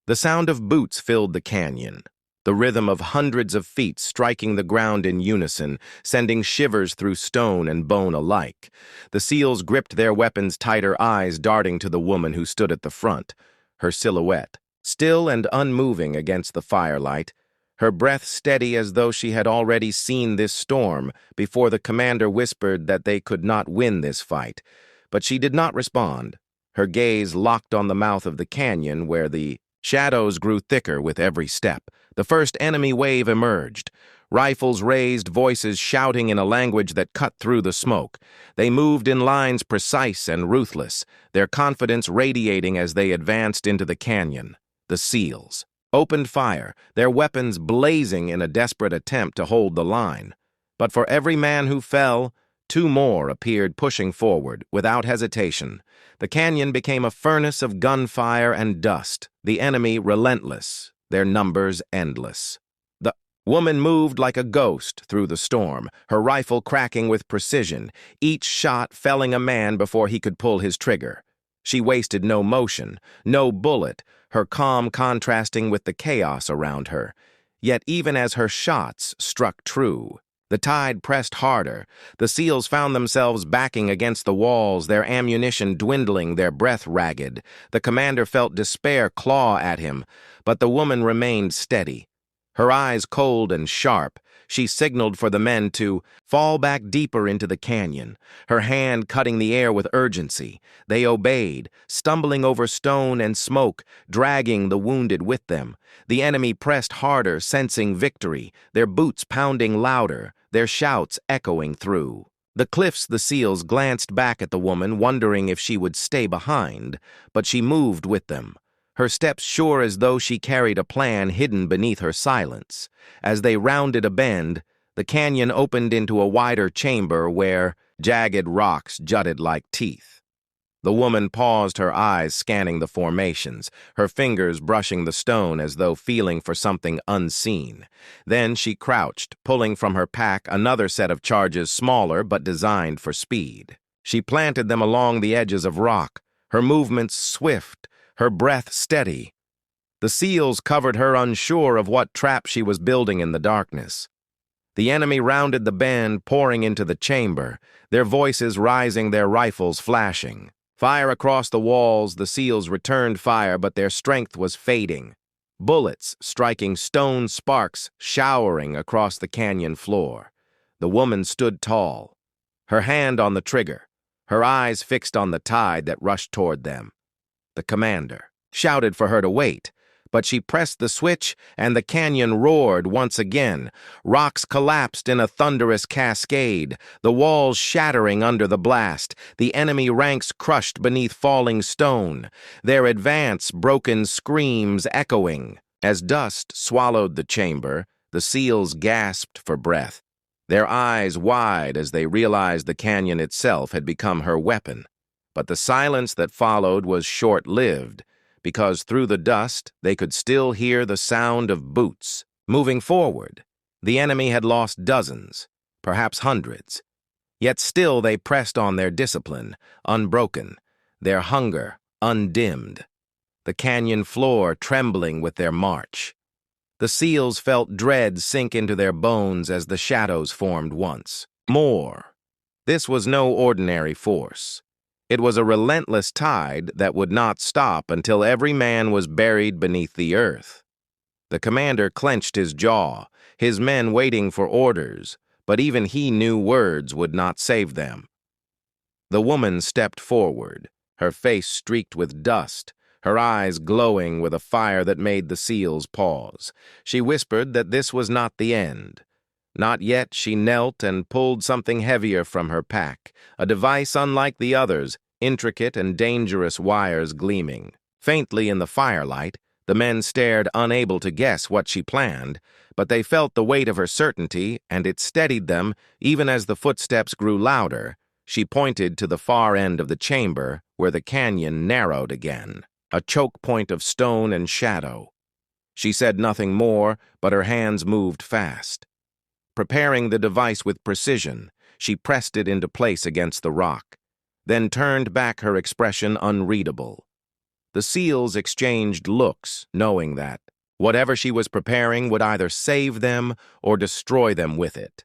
The sound of boots filled the canyon, the rhythm of hundreds of feet striking the ground in unison, sending shivers through stone and bone alike. The seals gripped their weapons tighter, eyes darting to the woman who stood at the front, her silhouette, still and unmoving against the firelight, her breath steady as though she had already seen this storm before the commander whispered that they could not win this fight. But she did not respond, her gaze locked on the mouth of the canyon where the shadows grew thicker with every step. The first enemy wave emerged. Rifles raised, voices shouting in a language that cut through the smoke. They moved in lines precise and ruthless, their confidence radiating as they advanced into the canyon. The SEALs opened fire, their weapons blazing in a desperate attempt to hold the line. But for every man who fell, two more appeared pushing forward without hesitation. The canyon became a furnace of gunfire and dust, the enemy relentless, their numbers endless. The woman moved like a ghost through the storm, her rifle cracking with precision, each shot felling a man before he could pull his trigger. She wasted no motion, no bullet, her calm contrasting with the chaos around her. Yet even as her shots struck true, the tide pressed harder. The SEALs found themselves backing against the walls, their ammunition dwindling, their breath ragged. The commander felt despair claw at him, but the woman remained steady. Her eyes cold and sharp, she signaled for the men to fall back deeper into the canyon, her hand cutting the air with urgency. They obeyed, stumbling over stone and smoke, dragging the wounded with them. The enemy pressed harder, sensing victory, their boots pounding louder, their shouts echoing through. The cliffs, the SEALs glanced back at the woman, wondering if she would stay behind, but she moved with them, her steps sure as though she carried a plan hidden beneath her silence. As they rounded a bend, the canyon opened into a wider chamber where jagged rocks jutted like teeth. The woman paused, her eyes scanning the formations, her fingers brushing the stone as though feeling for something unseen. Then she crouched, pulling from her pack another set of charges smaller but designed for speed. She planted them along the edges of rock, her movements swift, her breath steady. The SEALs covered her, unsure of what trap she was building in the darkness. The enemy rounded the bend, pouring into the chamber, their voices rising, their rifles flashing. Fire across the walls, the SEALs returned fire, but their strength was fading. Bullets striking stone sparks, showering across the canyon floor. The woman stood tall, her hand on the trigger, her eyes fixed on the tide that rushed toward them. The commander shouted for her to wait, but she pressed the switch and the canyon roared once again. Rocks collapsed in a thunderous cascade, the walls shattering under the blast, the enemy ranks crushed beneath falling stone, their advance broken screams echoing. As dust swallowed the chamber, the SEALs gasped for breath, their eyes wide as they realized the canyon itself had become her weapon. But the silence that followed was short-lived, because through the dust they could still hear the sound of boots. Moving forward, the enemy had lost dozens, perhaps hundreds. Yet still they pressed on, their discipline unbroken, their hunger undimmed, the canyon floor trembling with their march. The SEALs felt dread sink into their bones as the shadows formed once more. This was no ordinary force. It was a relentless tide that would not stop until every man was buried beneath the earth. The commander clenched his jaw, his men waiting for orders, but even he knew words would not save them. The woman stepped forward, her face streaked with dust, her eyes glowing with a fire that made the SEALs pause. She whispered that this was not the end. Not yet. She knelt and pulled something heavier from her pack, a device unlike the others, intricate and dangerous wires gleaming. Faintly in the firelight, the men stared, unable to guess what she planned, but they felt the weight of her certainty, and it steadied them even as the footsteps grew louder. She pointed to the far end of the chamber, where the canyon narrowed again, a choke point of stone and shadow. She said nothing more, but her hands moved fast. Preparing the device with precision, she pressed it into place against the rock, then turned back, her expression unreadable. The SEALs exchanged looks, knowing that whatever she was preparing would either save them or destroy them with it.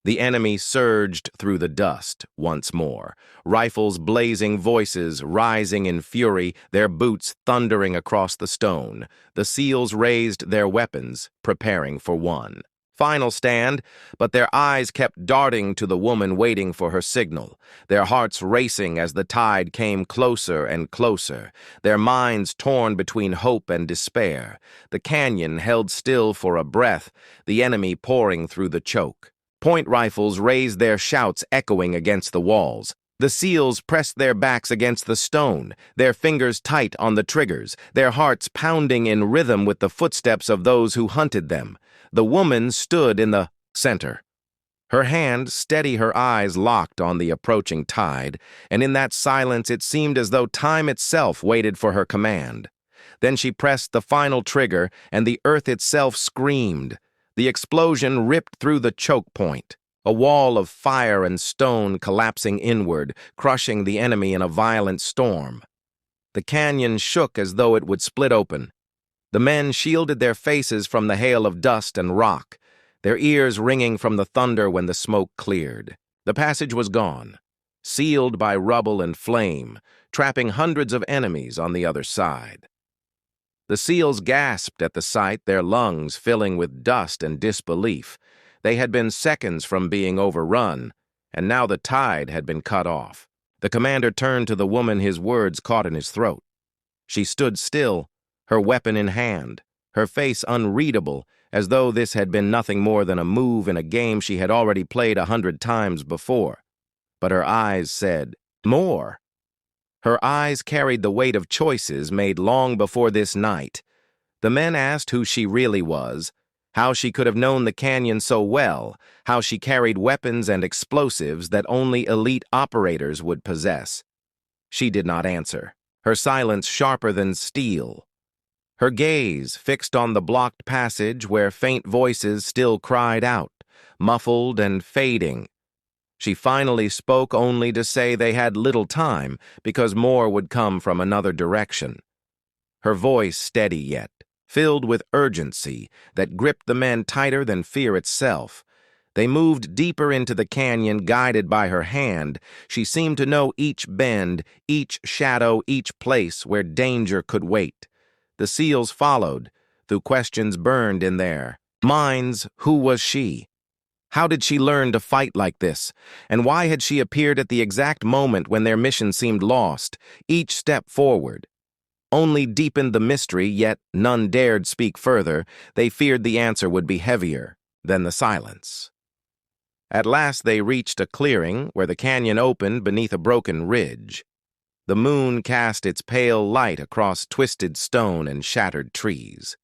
The enemy surged through the dust once more, rifles blazing, voices rising in fury, their boots thundering across the stone. The SEALs raised their weapons, preparing for one final stand, but their eyes kept darting to the woman waiting for her signal, their hearts racing as the tide came closer and closer, their minds torn between hope and despair. The canyon held still for a breath, the enemy pouring through the choke. Point rifles raised their shouts echoing against the walls. The SEALs pressed their backs against the stone, their fingers tight on the triggers, their hearts pounding in rhythm with the footsteps of those who hunted them. The woman stood in the center, her hand steady, her eyes locked on the approaching tide, and in that silence it seemed as though time itself waited for her command. Then she pressed the final trigger, and the earth itself screamed. The explosion ripped through the choke point, a wall of fire and stone collapsing inward, crushing the enemy in a violent storm. The canyon shook as though it would split open. The men shielded their faces from the hail of dust and rock, their ears ringing from the thunder when the smoke cleared. The passage was gone, sealed by rubble and flame, trapping hundreds of enemies on the other side. The SEALs gasped at the sight, their lungs filling with dust and disbelief. They had been seconds from being overrun, and now the tide had been cut off. The commander turned to the woman, his words caught in his throat. She stood still, her weapon in hand, her face unreadable, as though this had been nothing more than a move in a game she had already played 100 times before. But her eyes said, more. Her eyes carried the weight of choices made long before this night. The men asked who she really was, how she could have known the canyon so well, how she carried weapons and explosives that only elite operators would possess. She did not answer, her silence sharper than steel. Her gaze fixed on the blocked passage where faint voices still cried out, muffled and fading. She finally spoke only to say they had little time because more would come from another direction. Her voice steady yet, filled with urgency that gripped the men tighter than fear itself. They moved deeper into the canyon, guided by her hand. She seemed to know each bend, each shadow, each place where danger could wait. The SEALs followed, though questions burned in their minds. Who was she? How did she learn to fight like this? And why had she appeared at the exact moment when their mission seemed lost? Each step forward only deepened the mystery, yet none dared speak further. They feared the answer would be heavier than the silence. At last they reached a clearing where the canyon opened beneath a broken ridge. The moon cast its pale light across twisted stone and shattered trees.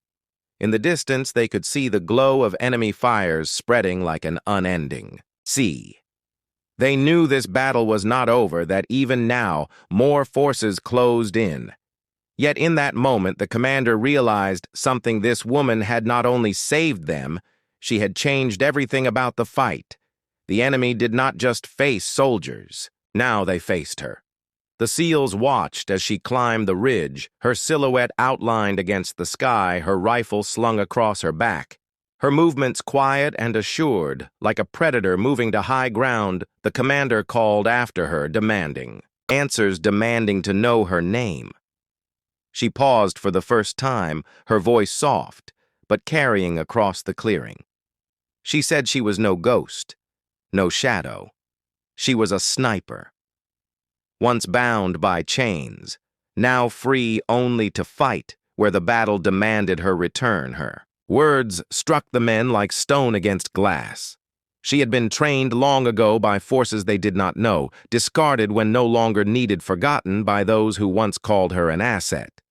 In the distance, they could see the glow of enemy fires spreading like an unending sea. They knew this battle was not over, that even now more forces closed in. Yet in that moment, the commander realized something. This woman had not only saved them, she had changed everything about the fight. The enemy did not just face soldiers. Now they faced her. The SEALs watched as she climbed the ridge, her silhouette outlined against the sky, her rifle slung across her back. Her movements quiet and assured, like a predator moving to high ground. The commander called after her, demanding answers, demanding to know her name. She paused for the first time, her voice soft, but carrying across the clearing. She said she was no ghost, no shadow. She was a sniper. Once bound by chains, now free only to fight where the battle demanded her return. Her words struck the men like stone against glass. She had been trained long ago by forces they did not know, discarded when no longer needed, forgotten by those who once called her an asset.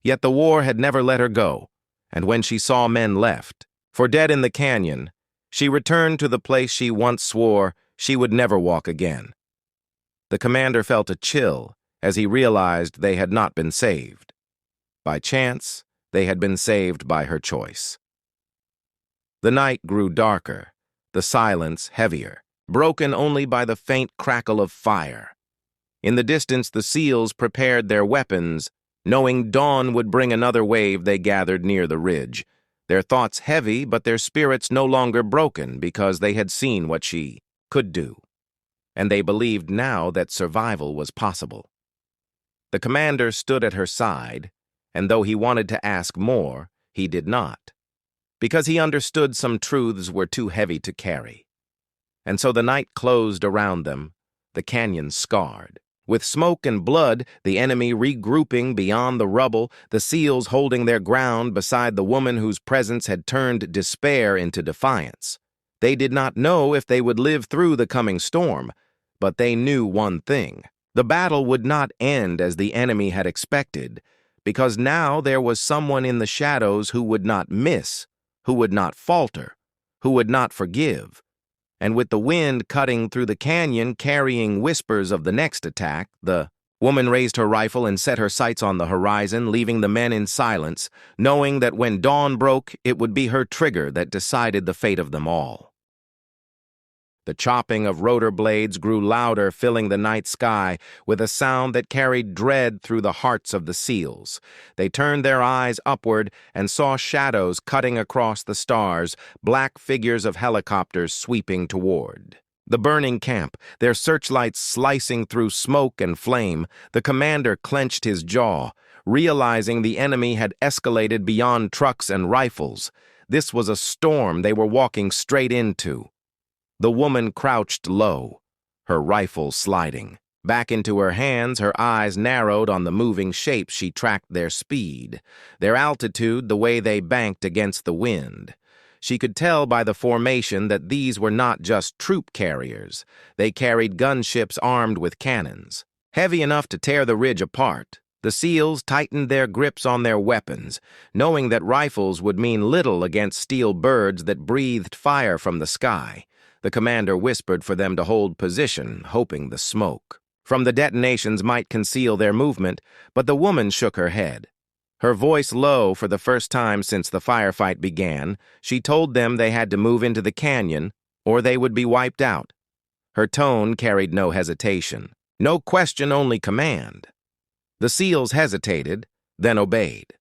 Yet the war had never let her go, and when she saw men left for dead in the canyon, she returned to the place she once swore she would never walk again. The commander felt a chill as he realized they had not been saved. By chance, they had been saved by her choice. The night grew darker, the silence heavier, broken only by the faint crackle of fire. In the distance, the SEALs prepared their weapons, Knowing dawn would bring another wave, they gathered near the ridge, their thoughts heavy but their spirits no longer broken because they had seen what she could do, and they believed now that survival was possible. The commander stood at her side, and though he wanted to ask more, he did not, because he understood some truths were too heavy to carry. And so the night closed around them, the canyon scarred. With smoke and blood, the enemy regrouping beyond the rubble, the SEALs holding their ground beside the woman whose presence had turned despair into defiance. They did not know if they would live through the coming storm, but they knew one thing. The battle would not end as the enemy had expected, because now there was someone in the shadows who would not miss, who would not falter, who would not forgive. And with the wind cutting through the canyon carrying whispers of the next attack, the woman raised her rifle and set her sights on the horizon, leaving the men in silence, knowing that when dawn broke, it would be her trigger that decided the fate of them all. The chopping of rotor blades grew louder, filling the night sky with a sound that carried dread through the hearts of the SEALs. They turned their eyes upward and saw shadows cutting across the stars, black figures of helicopters sweeping toward the burning camp, their searchlights slicing through smoke and flame. The commander clenched his jaw, realizing the enemy had escalated beyond trucks and rifles. This was a storm they were walking straight into. The woman crouched low, her rifle sliding. Back into her hands, her eyes narrowed on the moving shapes. She tracked their speed, their altitude, the way they banked against the wind. She could tell by the formation that these were not just troop carriers. They carried gunships armed with cannons, heavy enough to tear the ridge apart. The SEALs tightened their grips on their weapons, knowing that rifles would mean little against steel birds that breathed fire from the sky. The commander whispered for them to hold position, hoping the smoke from the detonations might conceal their movement, but the woman shook her head. Her voice low for the first time since the firefight began, she told them they had to move into the canyon or they would be wiped out. Her tone carried no hesitation, no question, only command. The SEALs hesitated, then obeyed,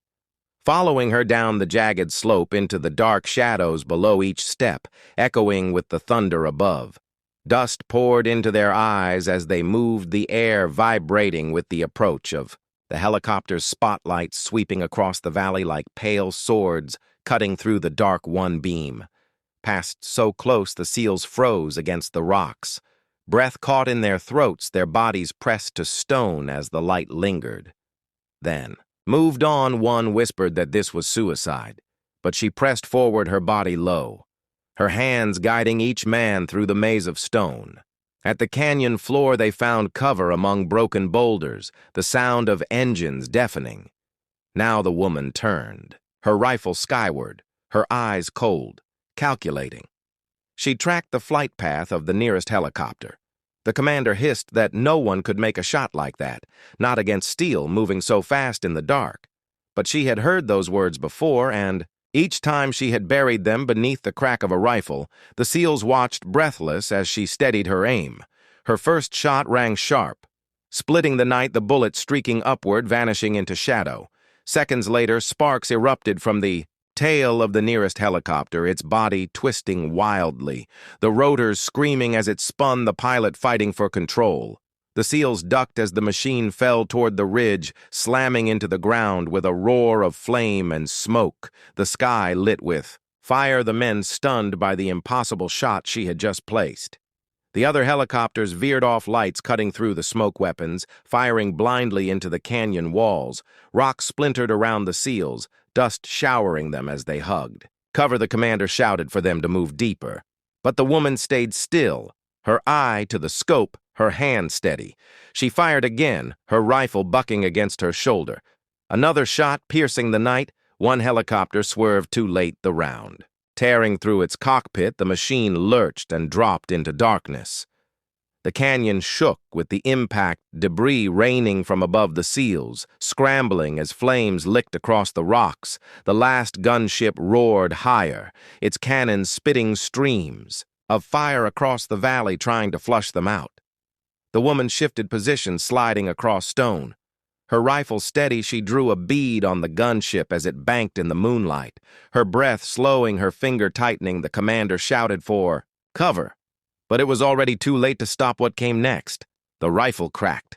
following her down the jagged slope into the dark shadows below each step, echoing with the thunder above. Dust poured into their eyes as they moved, the air vibrating with the approach of the helicopter's spotlights sweeping across the valley like pale swords cutting through the dark one beam. Passed so close the SEALs froze against the rocks. Breath caught in their throats, their bodies pressed to stone as the light lingered. Then, moved on, one whispered that this was suicide, but she pressed forward, her body low, her hands guiding each man through the maze of stone. At the canyon floor they found cover among broken boulders, the sound of engines deafening. Now the woman turned, her rifle skyward, her eyes cold, calculating. She tracked the flight path of the nearest helicopter. The commander hissed that no one could make a shot like that, not against steel moving so fast in the dark. But she had heard those words before, and each time she had buried them beneath the crack of a rifle, the SEALs watched breathless as she steadied her aim. Her first shot rang sharp, splitting the night, the bullet streaking upward, vanishing into shadow. Seconds later, sparks erupted from the tail of the nearest helicopter, its body twisting wildly, the rotors screaming as it spun, the pilot fighting for control. The SEALs ducked as the machine fell toward the ridge, slamming into the ground with a roar of flame and smoke, the sky lit with fire, the men stunned by the impossible shot she had just placed. The other helicopters veered off, lights cutting through the smoke weapons, firing blindly into the canyon walls. Rocks splintered around the SEALs, dust showering them as they hugged. Cover, the commander shouted for them to move deeper. But the woman stayed still, her eye to the scope, her hand steady. She fired again, her rifle bucking against her shoulder. Another shot piercing the night. One helicopter swerved too late the round. Tearing through its cockpit, the machine lurched and dropped into darkness. The canyon shook with the impact, debris raining from above the SEALs, scrambling as flames licked across the rocks. The last gunship roared higher, its cannons spitting streams of fire across the valley, trying to flush them out. The woman shifted position, sliding across stone. Her rifle steady, she drew a bead on the gunship as it banked in the moonlight. Her breath slowing, her finger tightening, the commander shouted for cover. But it was already too late to stop what came next. The rifle cracked.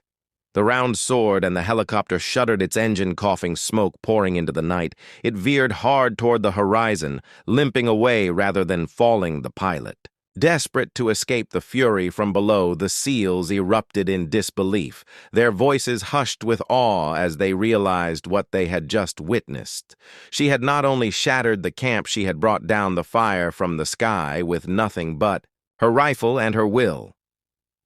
The round soared, and the helicopter shuddered, its engine coughing smoke pouring into the night. It veered hard toward the horizon, limping away rather than falling the pilot. Desperate to escape the fury from below, the SEALs erupted in disbelief, their voices hushed with awe as they realized what they had just witnessed. She had not only shattered the camp, she had brought down the fire from the sky with nothing but her rifle and her will.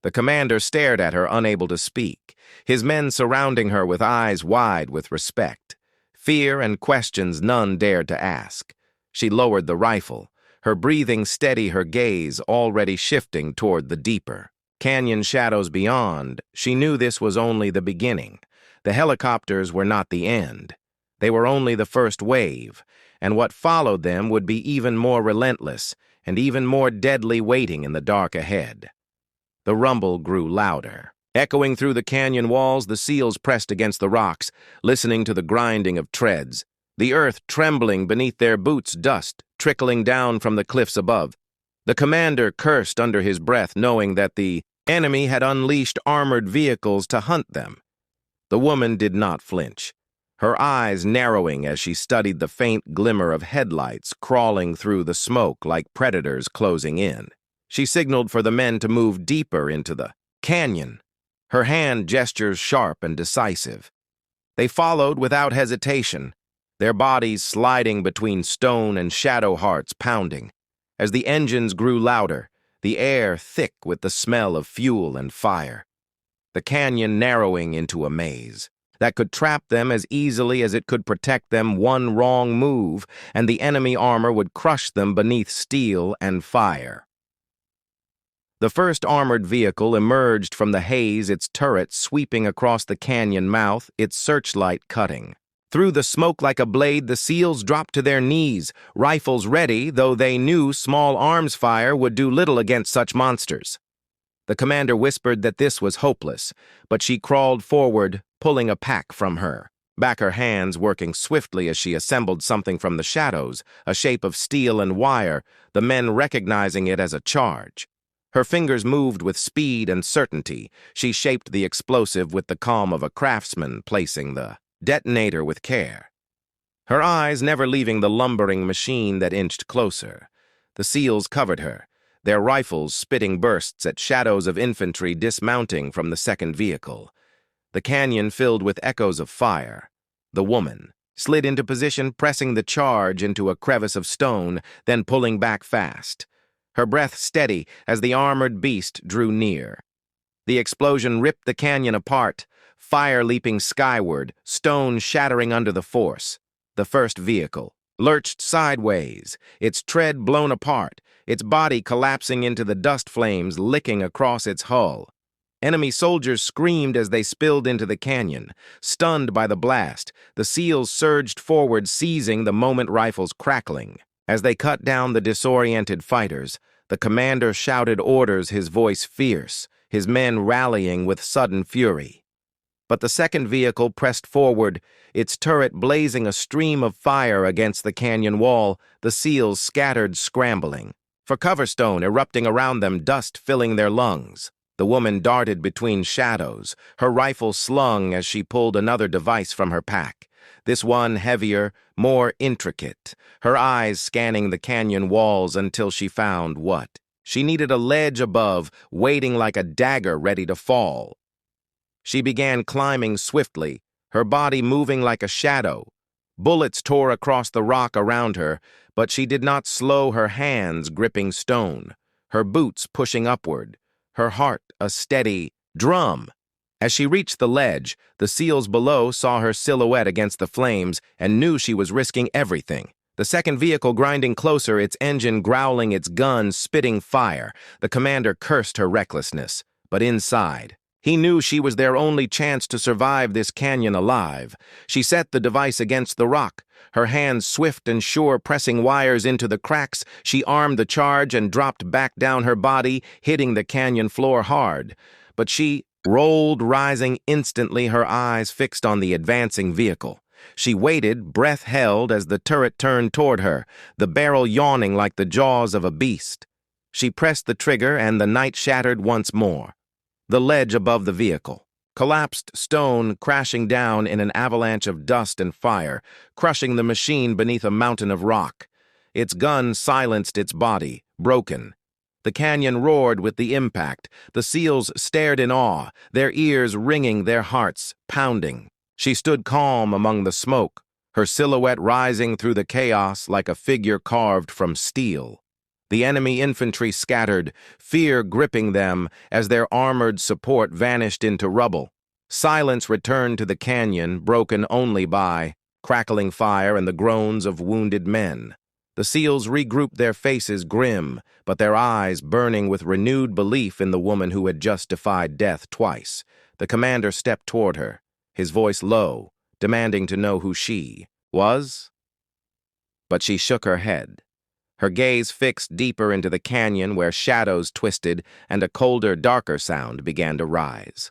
The commander stared at her, unable to speak, his men surrounding her with eyes wide with respect. Fear and questions none dared to ask. She lowered the rifle, her breathing steady, her gaze already shifting toward the deeper canyon shadows beyond. She knew this was only the beginning. The helicopters were not the end. They were only the first wave, and what followed them would be even more relentless and even more deadly, waiting in the dark ahead. The rumble grew louder. Echoing through the canyon walls, the SEALs pressed against the rocks, listening to the grinding of treads, the earth trembling beneath their boots, dust trickling down from the cliffs above. The commander cursed under his breath, knowing that the enemy had unleashed armored vehicles to hunt them. The woman did not flinch, her eyes narrowing as she studied the faint glimmer of headlights crawling through the smoke like predators closing in. She signaled for the men to move deeper into the canyon, her hand gestures sharp and decisive. They followed without hesitation, their bodies sliding between stone and shadow hearts pounding. As the engines grew louder, the air thick with the smell of fuel and fire. The canyon narrowing into a maze that could trap them as easily as it could protect them. One wrong move, and the enemy armor would crush them beneath steel and fire. The first armored vehicle emerged from the haze, its turret sweeping across the canyon mouth, its searchlight cutting. Through the smoke like a blade, the SEALs dropped to their knees, rifles ready, though they knew small arms fire would do little against such monsters. The commander whispered that this was hopeless, but she crawled forward, pulling a pack from her, back her hands working swiftly as she assembled something from the shadows, a shape of steel and wire, the men recognizing it as a charge. Her fingers moved with speed and certainty. She shaped the explosive with the calm of a craftsman, placing the detonator with care, her eyes never leaving the lumbering machine that inched closer. The SEALs covered her, their rifles spitting bursts at shadows of infantry dismounting from the second vehicle. The canyon filled with echoes of fire. The woman slid into position, pressing the charge into a crevice of stone, then pulling back fast, her breath steady as the armored beast drew near. The explosion ripped the canyon apart, fire leaping skyward, stone shattering under the force. The first vehicle lurched sideways, its tread blown apart, its body collapsing into the dust flames licking across its hull. Enemy soldiers screamed as they spilled into the canyon. Stunned by the blast, the SEALs surged forward, seizing the moment, rifles crackling. As they cut down the disoriented fighters, the commander shouted orders, his voice fierce, his men rallying with sudden fury. But the second vehicle pressed forward, its turret blazing a stream of fire against the canyon wall. The SEALs scattered, scrambling for cover, stone erupting around them, dust filling their lungs. The woman darted between shadows, her rifle slung as she pulled another device from her pack, this one heavier, more intricate, her eyes scanning the canyon walls until she found what she needed: a ledge above, waiting like a dagger ready to fall. She began climbing swiftly, her body moving like a shadow. Bullets tore across the rock around her, but she did not slow, her hands gripping stone, her boots pushing upward, her heart a steady drum. As she reached the ledge, the SEALs below saw her silhouette against the flames and knew she was risking everything. The second vehicle grinding closer, its engine growling, its gun spitting fire. The commander cursed her recklessness, but inside, he knew she was their only chance to survive this canyon alive. She set the device against the rock, her hands swift and sure, pressing wires into the cracks. She armed the charge and dropped back down, her body hitting the canyon floor hard. But she rolled, rising instantly, her eyes fixed on the advancing vehicle. She waited, breath held, as the turret turned toward her, the barrel yawning like the jaws of a beast. She pressed the trigger, and the night shattered once more. The ledge above the vehicle, collapsed stone crashing down in an avalanche of dust and fire, crushing the machine beneath a mountain of rock. Its gun silenced its body, broken. The canyon roared with the impact. The SEALs stared in awe, their ears ringing, their hearts pounding. She stood calm among the smoke, her silhouette rising through the chaos like a figure carved from steel. The enemy infantry scattered, fear gripping them as their armored support vanished into rubble. Silence returned to the canyon, broken only by crackling fire and the groans of wounded men. The SEALs regrouped, their faces grim, but their eyes burning with renewed belief in the woman who had just defied death twice. The commander stepped toward her, his voice low, demanding to know who she was. But she shook her head, her gaze fixed deeper into the canyon where shadows twisted and a colder, darker sound began to rise.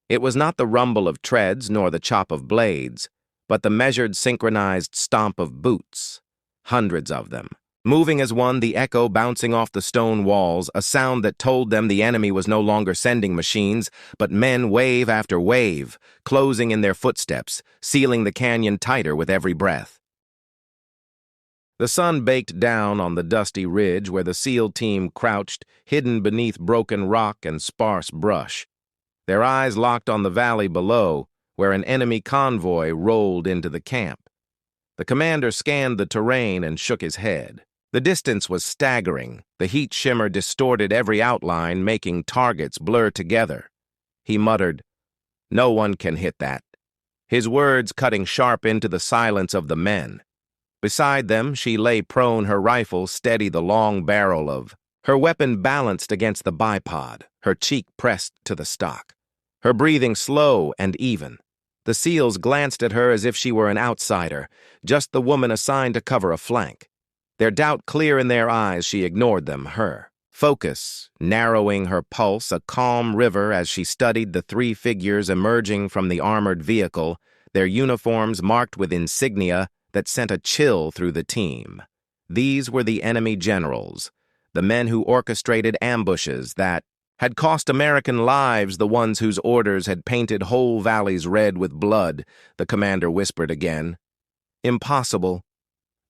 It was not the rumble of treads nor the chop of blades, but the measured, synchronized stomp of boots. Hundreds of them, moving as one, the echo bouncing off the stone walls, a sound that told them the enemy was no longer sending machines, but men, wave after wave, closing in their footsteps, sealing the canyon tighter with every breath. The sun baked down on the dusty ridge where the SEAL team crouched, hidden beneath broken rock and sparse brush. Their eyes locked on the valley below, where an enemy convoy rolled into the camp. The commander scanned the terrain and shook his head. The distance was staggering. The heat shimmer distorted every outline, making targets blur together. He muttered, "No one can hit that," his words cutting sharp into the silence of the men. Beside them, she lay prone, her rifle steady, the long barrel of her weapon balanced against the bipod, her cheek pressed to the stock, her breathing slow and even. The SEALs glanced at her as if she were an outsider, just the woman assigned to cover a flank. Their doubt clear in their eyes, she ignored them, her focus narrowing her pulse, a calm river as she studied the three figures emerging from the armored vehicle, their uniforms marked with insignia that sent a chill through the team. These were the enemy generals, the men who orchestrated ambushes that had cost American lives, the ones whose orders had painted whole valleys red with blood, the commander whispered again. Impossible.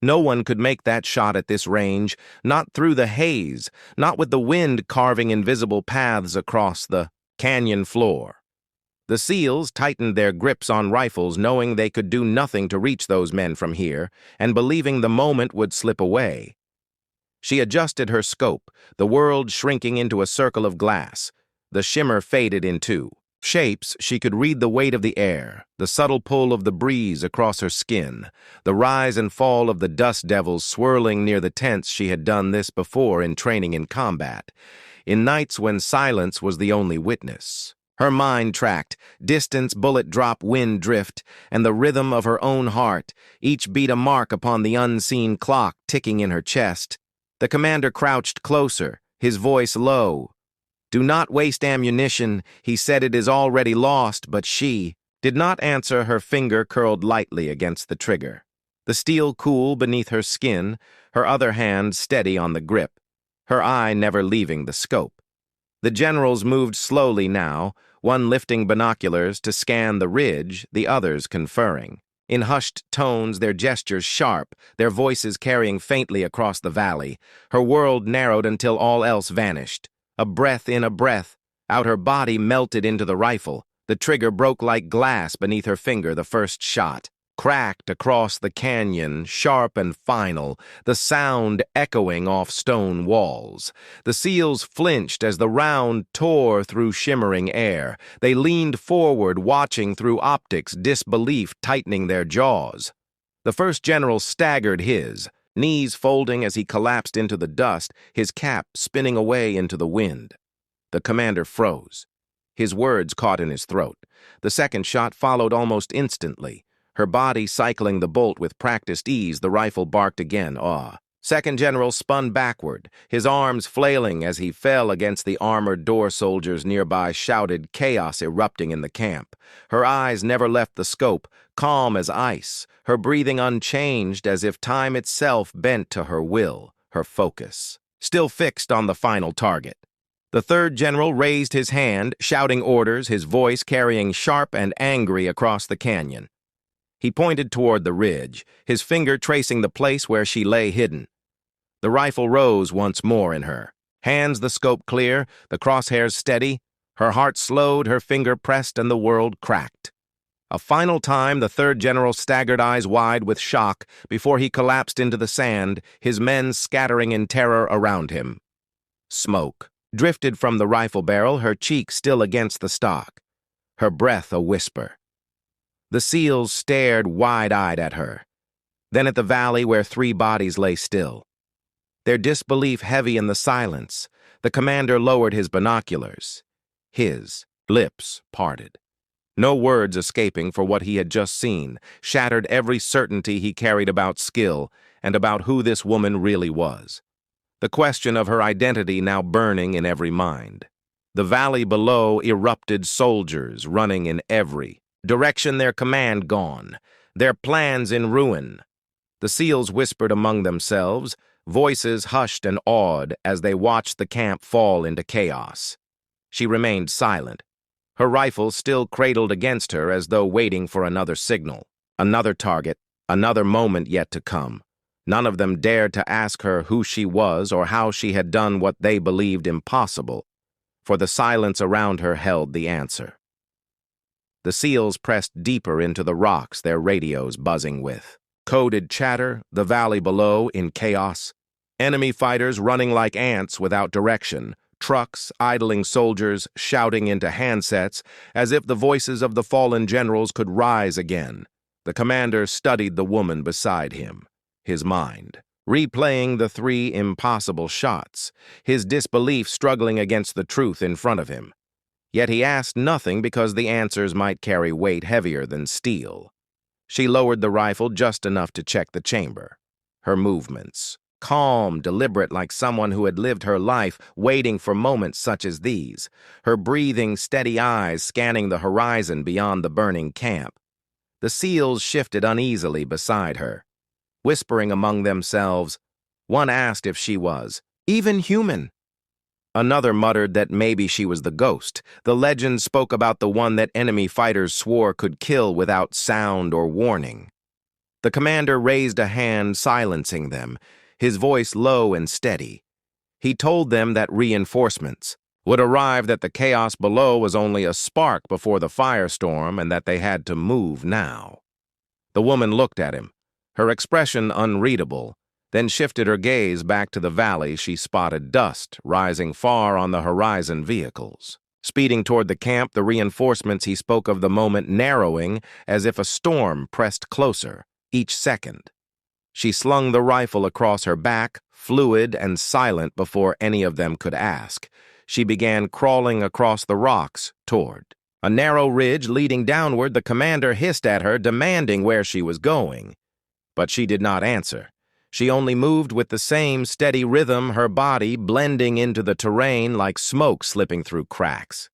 No one could make that shot at this range, not through the haze, not with the wind carving invisible paths across the canyon floor. The SEALs tightened their grips on rifles, knowing they could do nothing to reach those men from here, and believing the moment would slip away. She adjusted her scope, the world shrinking into a circle of glass. The shimmer faded into shapes. She could read the weight of the air, the subtle pull of the breeze across her skin, the rise and fall of the dust devils swirling near the tents. She had done this before in training in combat, in nights when silence was the only witness. Her mind tracked distance, bullet drop, wind drift, and the rhythm of her own heart, each beat a mark upon the unseen clock ticking in her chest. The commander crouched closer, his voice low. "Do not waste ammunition," he said. "It is already lost," but she did not answer, her finger curled lightly against the trigger. The steel cool beneath her skin, her other hand steady on the grip, her eye never leaving the scope. The generals moved slowly now, one lifting binoculars to scan the ridge, the others conferring. In hushed tones, their gestures sharp, their voices carrying faintly across the valley. Her world narrowed until all else vanished. A breath in, a breath out, her body melted into the rifle. The trigger broke like glass beneath her finger. The first shot cracked across the canyon, sharp and final, the sound echoing off stone walls. The SEALs flinched as the round tore through shimmering air. They leaned forward, watching through optics, disbelief tightening their jaws. The first general staggered, his knees folding as he collapsed into the dust, his cap spinning away into the wind. The commander froze, his words caught in his throat. The second shot followed almost instantly. Her body cycling the bolt with practiced ease, the rifle barked again. Second General spun backward, his arms flailing as he fell against the armored door soldiers nearby, shouted, chaos erupting in the camp. Her eyes never left the scope, calm as ice, her breathing unchanged as if time itself bent to her will, her focus, still fixed on the final target. The third general raised his hand, shouting orders, his voice carrying sharp and angry across the canyon. He pointed toward the ridge, his finger tracing the place where she lay hidden. The rifle rose once more in her. Hands the scope clear, the crosshairs steady. Her heart slowed, her finger pressed, and the world cracked. A final time, the third general staggered, eyes wide with shock, before he collapsed into the sand, his men scattering in terror around him. Smoke drifted from the rifle barrel, her cheek still against the stock, her breath a whisper. The SEALs stared wide-eyed at her, then at the valley where 3 bodies lay still. Their disbelief heavy in the silence, the commander lowered his binoculars. His lips parted. No words escaping for what he had just seen, shattered every certainty he carried about skill and about who this woman really was. The question of her identity now burning in every mind. The valley below erupted, soldiers running in every direction, their command gone, their plans in ruin. The SEALs whispered among themselves, voices hushed and awed as they watched the camp fall into chaos. She remained silent, her rifle still cradled against her as though waiting for another signal, another target, another moment yet to come. None of them dared to ask her who she was or how she had done what they believed impossible, for the silence around her held the answer. The SEALs pressed deeper into the rocks, their radios buzzing with coded chatter, the valley below in chaos. Enemy fighters running like ants without direction, trucks, idling soldiers shouting into handsets as if the voices of the fallen generals could rise again. The commander studied the woman beside him, his mind replaying the 3 impossible shots, his disbelief struggling against the truth in front of him. Yet he asked nothing because the answers might carry weight heavier than steel. She lowered the rifle just enough to check the chamber. Her movements, calm, deliberate, like someone who had lived her life waiting for moments such as these. Her breathing, steady eyes scanning the horizon beyond the burning camp. The SEALs shifted uneasily beside her, whispering among themselves. One asked if she was even human. Another muttered that maybe she was the ghost. The legend spoke about the one that enemy fighters swore could kill without sound or warning. The commander raised a hand, silencing them, his voice low and steady. He told them that reinforcements would arrive, that the chaos below was only a spark before the firestorm, and that they had to move now. The woman looked at him, her expression unreadable, then shifted her gaze back to the valley. She spotted dust rising far on the horizon, vehicles speeding toward the camp, the reinforcements he spoke of the moment narrowing as if a storm pressed closer each second. She slung the rifle across her back, fluid and silent before any of them could ask. She began crawling across the rocks toward a narrow ridge leading downward. The commander hissed at her, demanding where she was going. But she did not answer. She only moved with the same steady rhythm, her body blending into the terrain like smoke slipping through cracks.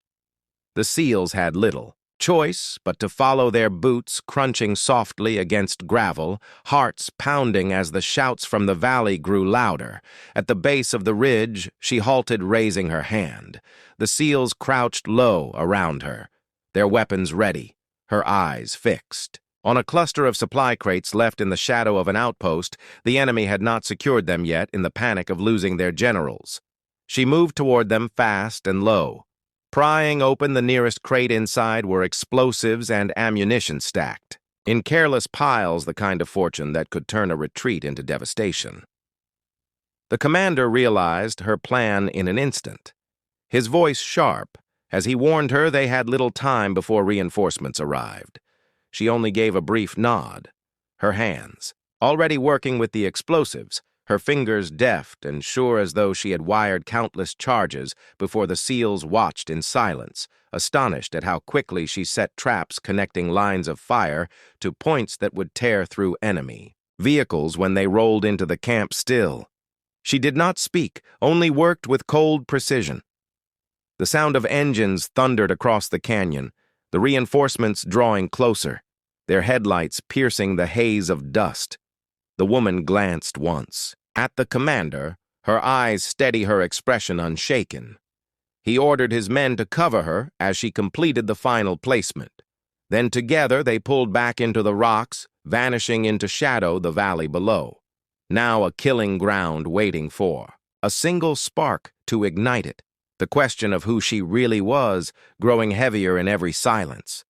The SEALs had little choice but to follow, their boots crunching softly against gravel, hearts pounding as the shouts from the valley grew louder. At the base of the ridge, she halted, raising her hand. The SEALs crouched low around her, their weapons ready, her eyes fixed. On a cluster of supply crates left in the shadow of an outpost, the enemy had not secured them yet in the panic of losing their generals. She moved toward them fast and low. Prying open the nearest crate, inside were explosives and ammunition stacked in careless piles, the kind of fortune that could turn a retreat into devastation. The commander realized her plan in an instant, his voice sharp, as he warned her they had little time before reinforcements arrived. She only gave a brief nod, her hands already working with the explosives, her fingers deft and sure as though she had wired countless charges before the SEALs watched in silence, astonished at how quickly she set traps connecting lines of fire to points that would tear through enemy vehicles when they rolled into the camp still. She did not speak, only worked with cold precision. The sound of engines thundered across the canyon, the reinforcements drawing closer, their headlights piercing the haze of dust. The woman glanced once. At the commander, her eyes steady, her expression unshaken. He ordered his men to cover her as she completed the final placement. Then together they pulled back into the rocks, vanishing into shadow the valley below. Now a killing ground waiting for a single spark to ignite it. The question of who she really was growing heavier in every silence.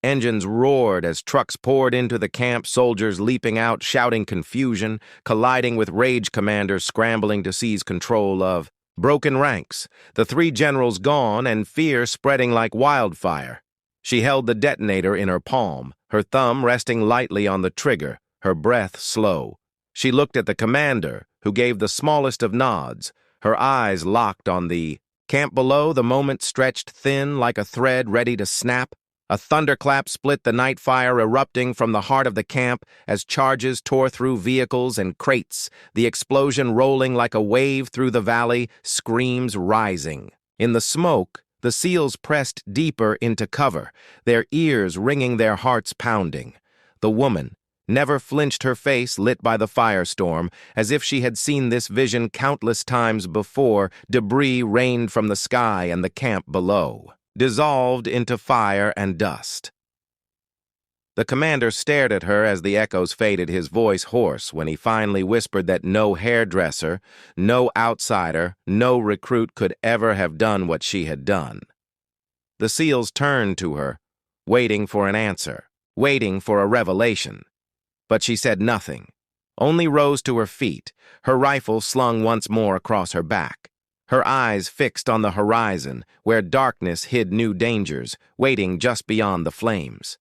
Engines roared as trucks poured into the camp, soldiers leaping out, shouting confusion, colliding with rage commanders scrambling to seize control of broken ranks, the three generals gone and fear spreading like wildfire. She held the detonator in her palm, her thumb resting lightly on the trigger, her breath slow. She looked at the commander, who gave the smallest of nods, her eyes locked on the camp below. The moment stretched thin like a thread ready to snap. A thunderclap split the night fire erupting from the heart of the camp as charges tore through vehicles and crates, the explosion rolling like a wave through the valley, screams rising. In the smoke, the SEALs pressed deeper into cover, their ears ringing, their hearts pounding. The woman never flinched, her face lit by the firestorm, as if she had seen this vision countless times before. Debris rained from the sky and the camp below, dissolved into fire and dust. The commander stared at her as the echoes faded, his voice hoarse when he finally whispered that no hairdresser, no outsider, no recruit could ever have done what she had done. The SEALs turned to her, waiting for an answer, waiting for a revelation. But she said nothing, only rose to her feet, her rifle slung once more across her back. Her eyes fixed on the horizon, where darkness hid new dangers, waiting just beyond the flames.